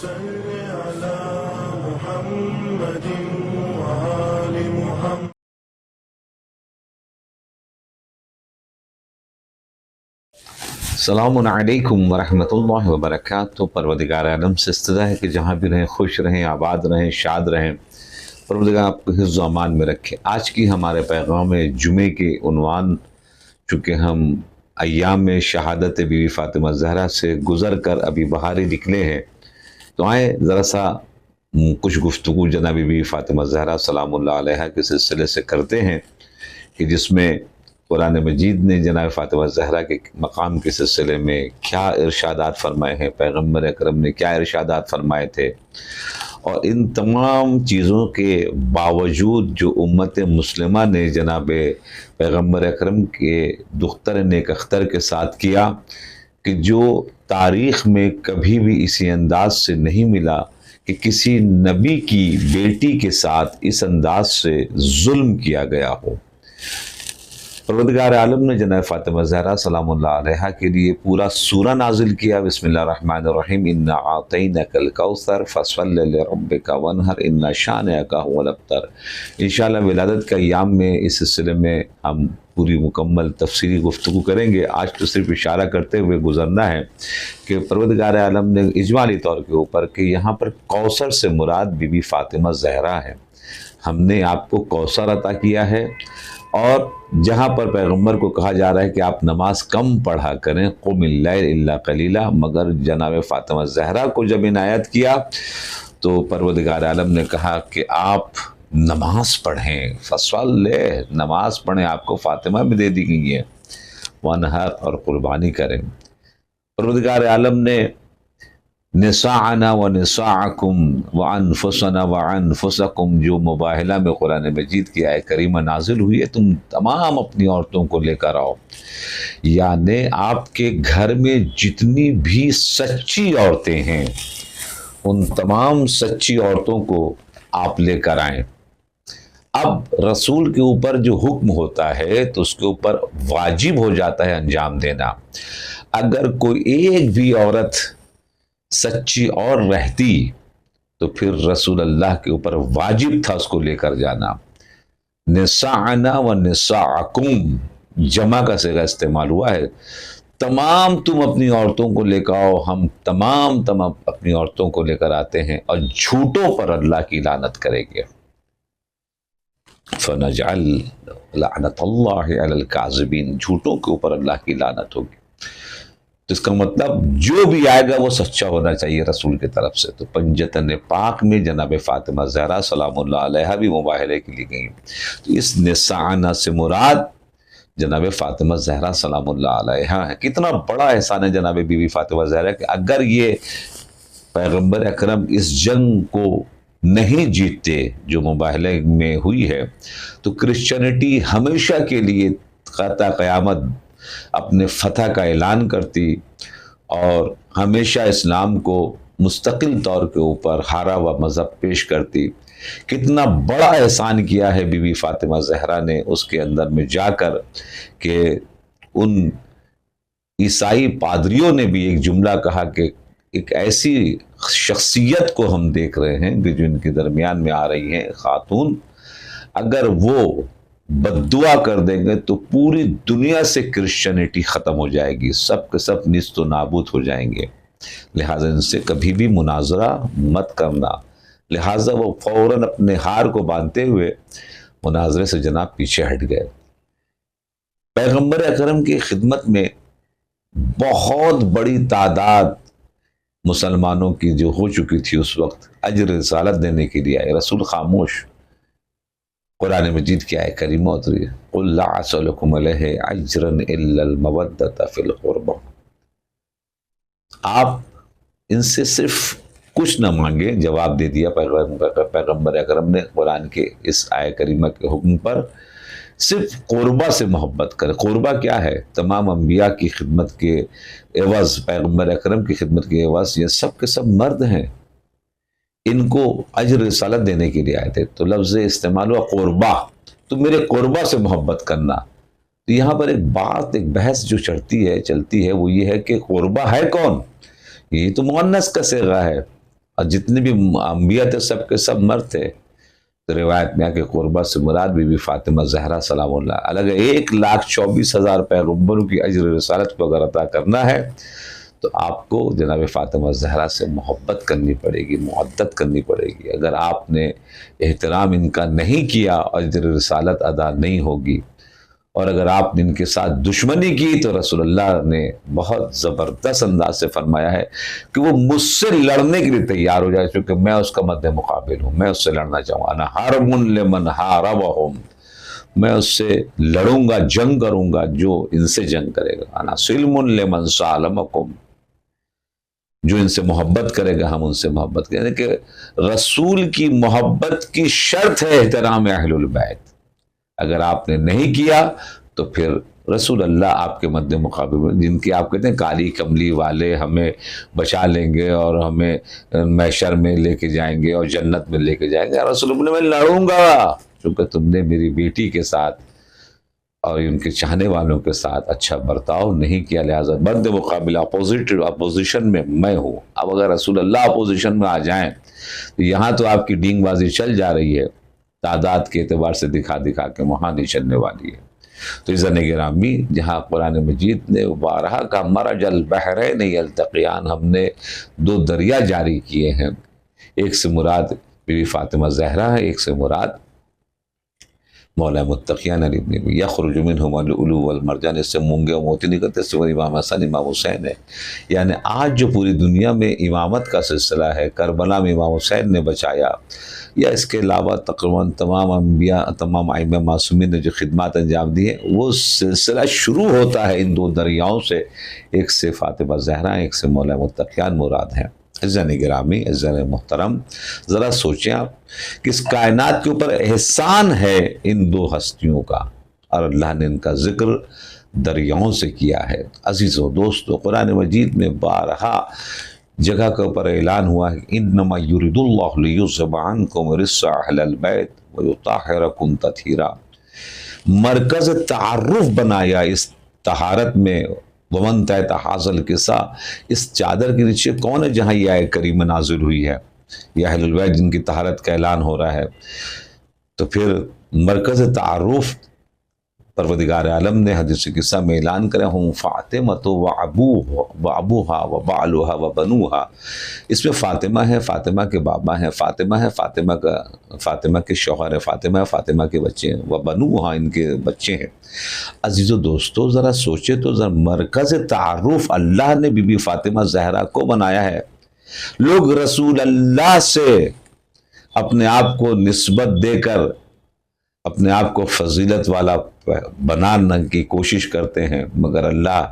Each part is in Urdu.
صل على محمد وآل محمد. السلام علیکم ورحمۃ اللہ وبرکاتہ. پروردگار عالم سے استدا ہے کہ جہاں بھی رہیں خوش رہیں، آباد رہیں، شاد رہیں. پروردگار آپ کو حفظ و امان میں رکھے. آج کی ہمارے پیغام جمعے کے عنوان، چونکہ ہم ایام شہادت بی بی فاطمہ زہرا سے گزر کر ابھی باہر ہی نکلے ہیں، تو آئیں ذرا سا کچھ گفتگو جناب بی بی فاطمہ زہرا سلام اللہ علیہا کے سلسلے سے کرتے ہیں، کہ جس میں قرآن مجید نے جناب فاطمہ زہرا کے مقام کے سلسلے میں کیا ارشادات فرمائے ہیں، پیغمبر اکرم نے کیا ارشادات فرمائے تھے، اور ان تمام چیزوں کے باوجود جو امت مسلمہ نے جناب پیغمبر اکرم کے دختر نیک اختر کے ساتھ کیا، کہ جو تاریخ میں کبھی بھی اسی انداز سے نہیں ملا کہ کسی نبی کی بیٹی کے ساتھ اس انداز سے ظلم کیا گیا ہو. پروردگار عالم نے جناب فاطمہ زہرا سلام اللہ علیہا کے لیے پورا سورہ نازل کیا. بسم اللہ الرحمن الرحیم. انا اعطیناک الکوثر فصل لربک وانحر ان شانئک هو الابتر. انشاءاللہ ولادت کے ایام میں اس سلسلے میں ہم پوری مکمل تفصیلی گفتگو کریں گے. آج تو صرف اشارہ کرتے ہوئے گزرنا ہے کہ پروردگار عالم نے اجمالی طور کے اوپر کہ یہاں پر کوثر سے مراد بی بی فاطمہ زہرا ہے. ہم نے آپ کو کوثر عطا کیا ہے، اور جہاں پر پیغمبر کو کہا جا رہا ہے کہ آپ نماز کم پڑھا کریں، قم اللیل الا قلیلا، مگر جناب فاطمہ زہرا کو جب عنایت کیا تو پروردگار عالم نے کہا کہ آپ نماز پڑھیں، فصلی، نماز پڑھیں، آپ کو فاطمہ میں دے دی گئی ہے، وانحر، اور قربانی کریں. پروردگار عالم نے نساءنا و نساءکم وانفسنا وانفسکم جو مباہلہ میں قرآن مجید کی آیت کریمہ نازل ہوئی ہے، تم تمام اپنی عورتوں کو لے کر آؤ، یعنی آپ کے گھر میں جتنی بھی سچی عورتیں ہیں ان تمام سچی عورتوں کو آپ لے کر آئیں. اب رسول کے اوپر جو حکم ہوتا ہے تو اس کے اوپر واجب ہو جاتا ہے انجام دینا. اگر کوئی ایک بھی عورت سچی اور رہتی تو پھر رسول اللہ کے اوپر واجب تھا اس کو لے کر جانا. نساءنا و نساءکم جمع کا صیغہ استعمال ہوا ہے. تمام تم اپنی عورتوں کو لے کر آؤ. ہم تمام اپنی عورتوں کو لے کر آتے ہیں اور جھوٹوں پر اللہ کی لعنت کریں گے. فنجعل لعنت اللہ علی الکاذبین، جھوٹوں کے اوپر اللہ کی لعنت ہوگی. تو اس کا مطلب جو بھی آئے گا وہ سچا ہونا چاہیے رسول کی طرف سے. تو پنجتن پاک میں جناب فاطمہ زہرا سلام اللہ علیہا بھی مباہلے کے لیے گئیں. تو اس نساءنا سے مراد جناب فاطمہ زہرا سلام اللہ علیہا ہے. کتنا بڑا احسان ہے جناب بی بی فاطمہ زہرا کہ اگر یہ پیغمبر اکرم اس جنگ کو نہیں جیتتے جو مباہلے میں ہوئی ہے تو کرسچینٹی ہمیشہ کے لیے قطع قیامت اپنے فتح کا اعلان کرتی اور ہمیشہ اسلام کو مستقل طور کے اوپر ہارا ہوا مذہب پیش کرتی. کتنا بڑا احسان کیا ہے بی بی فاطمہ زہرا نے اس کے اندر میں جا کر کہ ان عیسائی پادریوں نے بھی ایک جملہ کہا کہ ایک ایسی شخصیت کو ہم دیکھ رہے ہیں کہ جو ان کے درمیان میں آ رہی ہیں خاتون، اگر وہ بد دعا کر دیں گے تو پوری دنیا سے کرسچینٹی ختم ہو جائے گی، سب کے سب نیست و نابود ہو جائیں گے. لہٰذا ان سے کبھی بھی مناظرہ مت کرنا. لہٰذا وہ فوراً اپنے ہار کو باندھتے ہوئے مناظرے سے جناب پیچھے ہٹ گئے. پیغمبر اکرم کی خدمت میں بہت بڑی تعداد مسلمانوں کی جو ہو چکی تھی اس وقت اجر رسالت دینے کے لیے آئے. رسول خاموش. قرآن مجید کی آیت کریمہ اتری ہے، قُلْ لَا أَسْأَلُكُمْ عَلَيْهِ أَجْرًا إِلَّا الْمَوَدَّةَ فِي الْقُرْبَى. آپ ان سے صرف کچھ نہ مانگے، جواب دے دیا پیغمبر اکرم نے قرآن کے اس آیت کریمہ کے حکم پر، صرف قربہ سے محبت کرے. قربہ کیا ہے؟ تمام انبیاء کی خدمت کے عوض، پیغمبر اکرم کی خدمت کے عوض یہ سب کے سب مرد ہیں، ان کو اجر رسالت دینے کے لیے آئے تھے. تو لفظ استعمال ہوا قربہ، تو میرے قربہ سے محبت کرنا. تو یہاں پر ایک بات، ایک بحث جو چلتی ہے وہ یہ ہے کہ قربہ ہے کون؟ یہ تو مؤنث کا صیغہ ہے، اور جتنے بھی انبیاء تھے سب کے سب مرد تھے. تو روایت میں کہ قربہ سے مراد بی بی فاطمہ زہرا سلام اللہ علیہ. 1,24,000 پیغمبروں کی اجر رسالت کو اگر عطا کرنا ہے تو آپ کو جناب فاطمہ زہرا سے محبت کرنی پڑے گی، معدت کرنی پڑے گی. اگر آپ نے احترام ان کا نہیں کیا، اجر رسالت ادا نہیں ہوگی. اور اگر آپ نے ان کے ساتھ دشمنی کی تو رسول اللہ نے بہت زبردست انداز سے فرمایا ہے کہ وہ مجھ سے لڑنے کے لیے تیار ہو جائے، چونکہ میں اس کا مد مقابل ہوں، میں اس سے لڑنا چاہوں گا. انا حرب لمن حاربہم، میں اس سے لڑوں گا، جنگ کروں گا جو ان سے جنگ کرے گا. انا سلم لمن سالمکم، جو ان سے محبت کرے گا ہم ان سے محبت کریں. یعنی کہ رسول کی محبت کی شرط ہے احترام اہل البیت. اگر آپ نے نہیں کیا تو پھر رسول اللہ آپ کے مد مقابل میں، جن کی آپ کہتے ہیں کالی کملی والے ہمیں بچا لیں گے اور ہمیں محشر میں لے کے جائیں گے اور جنت میں لے کے جائیں گے، رسول اللہ میں لڑوں گا کیونکہ تم نے میری بیٹی کے ساتھ اور ان کے چاہنے والوں کے ساتھ اچھا برتاؤ نہیں کیا، لہٰذا مد مقابل اپوزیشن میں میں ہوں. اب اگر رسول اللہ اپوزیشن میں آ جائیں تو یہاں تو آپ کی ڈینگ بازی چل جا رہی ہے، تعداد کے اعتبار سے دکھا دکھا کے وہاں نہیں چلنے والی ہے. تو عزت گرامی، جہاں قرآن مجید نے بارہا کا مرج البحرین یلتقیان، ہم نے 2 دریا جاری کیے ہیں. ایک سے مراد بی بی فاطمہ زہرا ہے، ایک سے مراد مولا متقیان علی ابن یخرج منہما اللؤلؤ والمرجان. اس سے مونگے و موتی نکلتے، اس سے امام حسن امام حسین ہے. یعنی آج جو پوری دنیا میں امامت کا سلسلہ ہے، کربلا میں امام حسین نے بچایا، یا اس کے علاوہ تقریباً تمام انبیاء، تمام ائمہ معصومین نے جو خدمات انجام دی ہیں، وہ سلسلہ شروع ہوتا ہے ان 2 دریاؤں سے. ایک سے فاطمہ زہرا، ایک سے مولا متقیان مراد ہیں. عزیزان گرامی، عزیزان محترم، ذرا سوچیں آپ کہ اس کائنات کے اوپر احسان ہے ان 2 ہستیوں کا، اور اللہ نے ان کا ذکر دریاؤں سے کیا ہے. عزیزو دوستو، قرآن مجید میں بارہا جگہ کے اوپر اعلان ہوا ہے انما یرید اللہ لیذھب عنکم الرجس اہل البیت ویطہرکم تطہیرا. مرکز تعارف بنایا اس طہارت میں. ومن تحت ھذا الکساء، اس چادر کے نیچے کون ہے جہاں یہ آیت کریمہ نازل ہوئی ہے، یہ اہل البیت جن کی طہارت کا اعلان ہو رہا ہے. تو پھر مرکز تعارف پروردگار عالم نے حدیث قصہ میں اعلان کرے ہم فاطمہ و ابوہا و بعلہا و بنوہا. اس میں فاطمہ ہے، فاطمہ کے بابا ہیں، فاطمہ ہے، فاطمہ کے شوہر ہے، فاطمہ ہے، فاطمہ کے بچے ہیں، و بنوہا، ان کے بچے ہیں. عزیز و دوستو، ذرا سوچے تو ذرا مرکز تعارف اللہ نے بی بی فاطمہ زہرا کو بنایا ہے. لوگ رسول اللہ سے اپنے آپ کو نسبت دے کر اپنے آپ کو فضیلت والا بنانے کی کوشش کرتے ہیں، مگر اللہ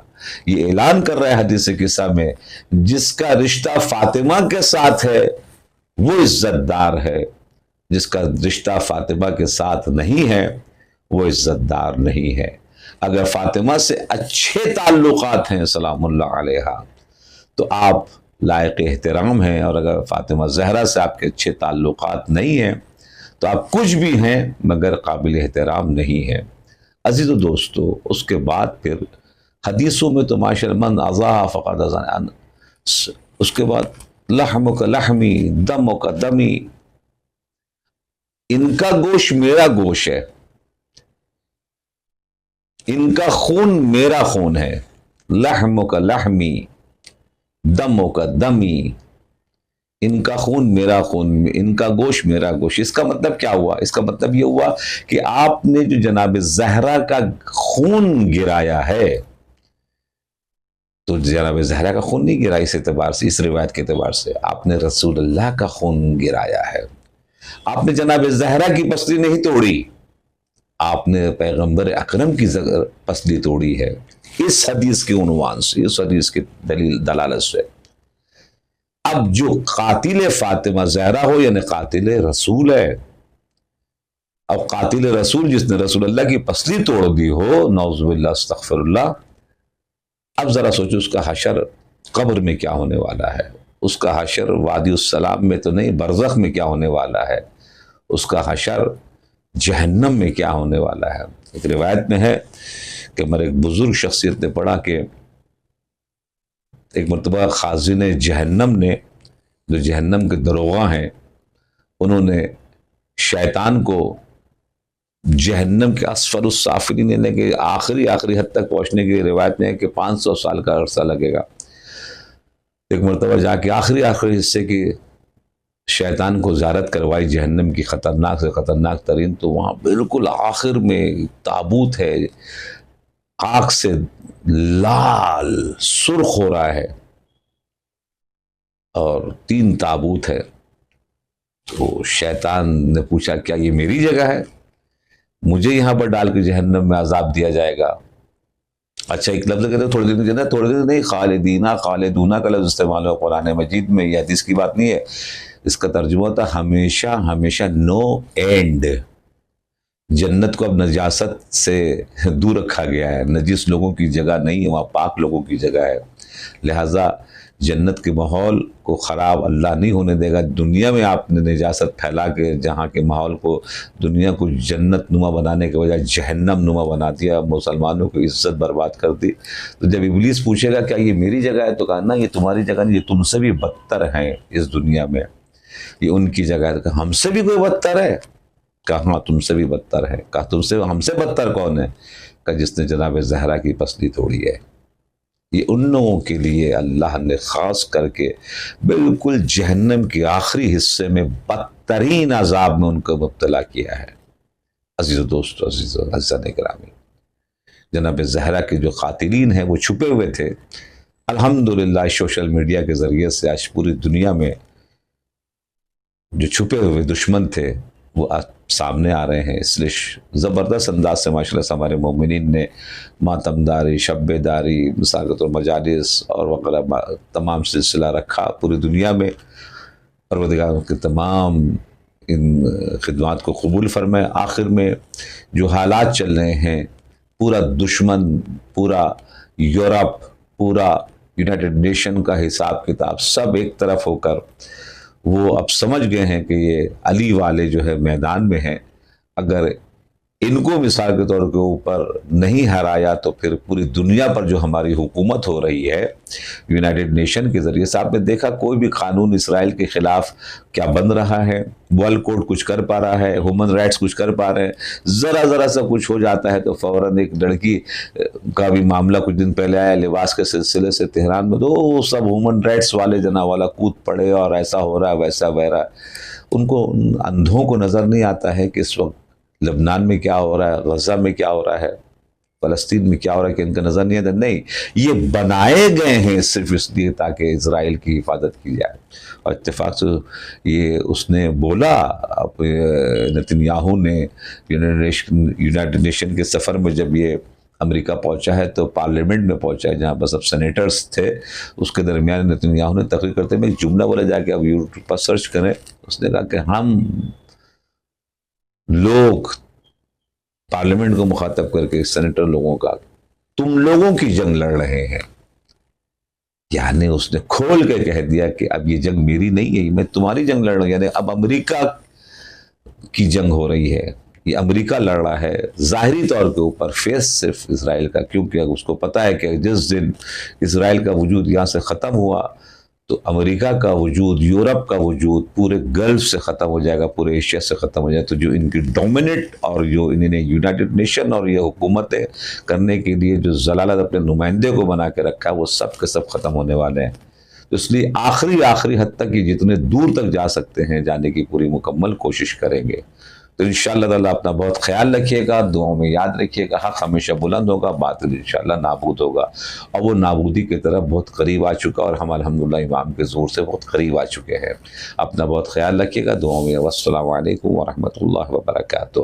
یہ اعلان کر رہا ہے حدیث قصہ میں جس کا رشتہ فاطمہ کے ساتھ ہے وہ عزت دار ہے، جس کا رشتہ فاطمہ کے ساتھ نہیں ہے وہ عزت دار نہیں ہے. اگر فاطمہ سے اچھے تعلقات ہیں سلام اللہ علیہا تو آپ لائق احترام ہیں، اور اگر فاطمہ زہرا سے آپ کے اچھے تعلقات نہیں ہیں تو آپ کچھ بھی ہیں مگر قابل احترام نہیں ہیں. عزیز و دوستو، اس کے بعد پھر حدیثوں میں تو معاشر من اضاء فقد اضاء، اس کے بعد لحم کا لحمی، دم کا دمی، ان کا گوشت میرا گوشت ہے، ان کا خون میرا خون ہے. لحم کا لحمی، دم کا دمی، ان کا خون میرا خون، ان کا گوشت میرا گوشت. اس کا مطلب کیا ہوا؟ اس کا مطلب یہ ہوا کہ آپ نے جو جناب زہرا کا خون گرایا ہے تو جناب زہرا کا خون نہیں گرا، اس اعتبار سے، اس روایت کے اعتبار سے آپ نے رسول اللہ کا خون گرایا ہے. آپ نے جناب زہرا کی پسلی نہیں توڑی، آپ نے پیغمبر اکرم کی پسلی توڑی ہے. اس حدیث کے عنوان سے، اس حدیث کی دلالت سے اب جو قاتل فاطمہ زہرا ہو یعنی قاتل رسول ہے، اب قاتل رسول جس نے رسول اللہ کی پسلی توڑ دی ہو، نعوذ باللہ استغفر اللہ، اب ذرا سوچو اس کا حشر قبر میں کیا ہونے والا ہے، اس کا حشر وادی السلام میں تو نہیں برزخ میں کیا ہونے والا ہے، اس کا حشر جہنم میں کیا ہونے والا ہے. ایک روایت میں ہے کہ ہمارے ایک بزرگ شخصیت نے پڑھا کہ ایک مرتبہ خازن جہنم نے جو جہنم کے دروغہ ہیں، انہوں نے شیطان کو جہنم کے اسفل السافلین یعنی کہ آخری حد تک پہنچنے کی روایت میں ہے کہ 500 سال کا عرصہ لگے گا۔ ایک مرتبہ جا کے آخری حصے کی شیطان کو زیارت کروائی جہنم کی خطرناک سے خطرناک ترین، تو وہاں بالکل آخر میں تابوت ہے، آگ سے لال سرخ ہو رہا ہے اور 3 تابوت ہے۔ تو شیطان نے پوچھا کیا یہ میری جگہ ہے؟ مجھے یہاں پر ڈال کے جہنم میں عذاب دیا جائے گا؟ اچھا ایک لفظ کہتے ہیں تھوڑے دن نہیں، خالدونہ کا لفظ استعمال ہو قرآن مجید میں، یہ حدیث کی بات نہیں ہے، اس کا ترجمہ ہوتا ہے ہمیشہ نو اینڈ۔ جنت کو اب نجاست سے دور رکھا گیا ہے، نجس لوگوں کی جگہ نہیں ہے، وہاں پاک لوگوں کی جگہ ہے، لہٰذا جنت کے ماحول کو خراب اللہ نہیں ہونے دے گا۔ دنیا میں آپ نے نجاست پھیلا کے جہاں کے ماحول کو، دنیا کو جنت نما بنانے کے بجائے جہنم نما بنا دیا، مسلمانوں کی عزت برباد کر دی۔ تو جب ابلیس پوچھے گا کیا یہ میری جگہ ہے، تو کہا نا یہ تمہاری جگہ نہیں، یہ تم سے بھی بدتر ہیں اس دنیا میں، یہ ان کی جگہ ہے۔ ہم سے بھی کوئی بدتر ہے؟ کہا ہاں تم سے بھی بدتر ہے۔ کہا ہم سے بدتر کون ہے؟ کہا جس نے جناب زہرا کی پسلی توڑی ہے۔ یہ ان لوگوں کے لیے اللہ نے خاص کر کے بالکل جہنم کے آخری حصے میں بدترین عذاب میں ان کو مبتلا کیا ہے۔ عزیز و دوستو، عزیزان اکرامی، جناب زہرا کے جو قاتلین ہیں وہ چھپے ہوئے تھے، الحمدللہ سوشل میڈیا کے ذریعے سے آج پوری دنیا میں جو چھپے ہوئے دشمن تھے وہ سامنے آ رہے ہیں۔ اس لیے زبردست انداز سے ماشاءاللہ سے ہمارے مومنین نے ماتم داری، شب داری، مساقت المجالس اور وغیرہ تمام سلسلہ رکھا پوری دنیا میں۔ پروردگار کے تمام ان خدمات کو قبول فرمائے۔ آخر میں جو حالات چل رہے ہیں، پورا دشمن، پورا یورپ، پورا یونائٹڈ نیشن کا حساب کتاب سب ایک طرف ہو کر وہ اب سمجھ گئے ہیں کہ یہ علی والے جو ہے میدان میں ہیں، اگر ان کو مثال کے طور کے اوپر نہیں ہرایا تو پھر پوری دنیا پر جو ہماری حکومت ہو رہی ہے یونائٹڈ نیشن کے ذریعے سے، آپ نے دیکھا کوئی بھی قانون اسرائیل کے خلاف کیا بن رہا ہے، ورلڈ کوڈ کچھ کر پا رہا ہے، ہیومن رائٹس کچھ کر پا رہے ہیں، ذرا سا کچھ ہو جاتا ہے تو فوراً ایک لڑکی کا بھی معاملہ کچھ دن پہلے آیا لباس کے سلسلے سے تہران میں، تو سب ہیومن رائٹس والے جناب والا کود پڑے اور ایسا ہو رہا ہے ویسا بہ رہا ہے۔ ان کو اندھوں کو نظر نہیں آتا ہے کہ اس وقت لبنان میں کیا ہو رہا ہے، غزہ میں کیا ہو رہا ہے، فلسطین میں کیا ہو رہا ہے، کہ ان کا نظر نہیں آتا۔ نہیں، یہ بنائے گئے ہیں صرف اس لیے تاکہ اسرائیل کی حفاظت کی جائے۔ اور اتفاق سے یہ اس نے بولا، نتنیاہو نے یونائٹڈ نیشن کے سفر میں جب یہ امریکہ پہنچا ہے تو پارلیمنٹ میں پہنچا ہے جہاں پر سب سینیٹرز تھے، اس کے درمیان نتنیاہو نے تقریر کرتے میں ایک جملہ بولا، جا کے اب یوٹیوب پر سرچ کریں، اس نے کہا کہ ہم لوگ پارلیمنٹ کو مخاطب کر کے سینیٹر لوگوں کا تم لوگوں کی جنگ لڑ رہے ہیں، یعنی اس نے کھول کے کہہ دیا کہ اب یہ جنگ میری نہیں ہے، میں تمہاری جنگ لڑ رہا ہوں، یعنی اب امریکہ کی جنگ ہو رہی ہے، یہ امریکہ لڑ رہا ہے ظاہری طور کے اوپر، فیس صرف اسرائیل کا، کیونکہ اس کو پتا ہے کہ جس دن اسرائیل کا وجود یہاں سے ختم ہوا تو امریکہ کا وجود، یورپ کا وجود پورے گلف سے ختم ہو جائے گا، پورے ایشیا سے ختم ہو جائے گا۔ تو جو ان کی ڈومینیٹ اور جو انہوں نے یونائٹڈ نیشن اور یہ حکومتیں کرنے کے لیے جو ضلالت اپنے نمائندے کو بنا کے رکھا ہے، وہ سب کے سب ختم ہونے والے ہیں۔ تو اس لیے آخری حد تک یہ جتنے دور تک جا سکتے ہیں جانے کی پوری مکمل کوشش کریں گے۔ تو انشاءاللہ تعالیٰ اپنا بہت خیال رکھیے گا، دعاؤں میں یاد رکھیے گا، حق ہمیشہ بلند ہوگا، باطل انشاءاللہ نابود ہوگا، اور وہ نابودی کی طرف بہت قریب آ چکا، اور ہم الحمدللہ امام کے زور سے بہت قریب آ چکے ہیں۔ اپنا بہت خیال رکھیے گا، دعاؤں میں۔ والسلام علیکم ورحمۃ اللہ وبرکاتہ۔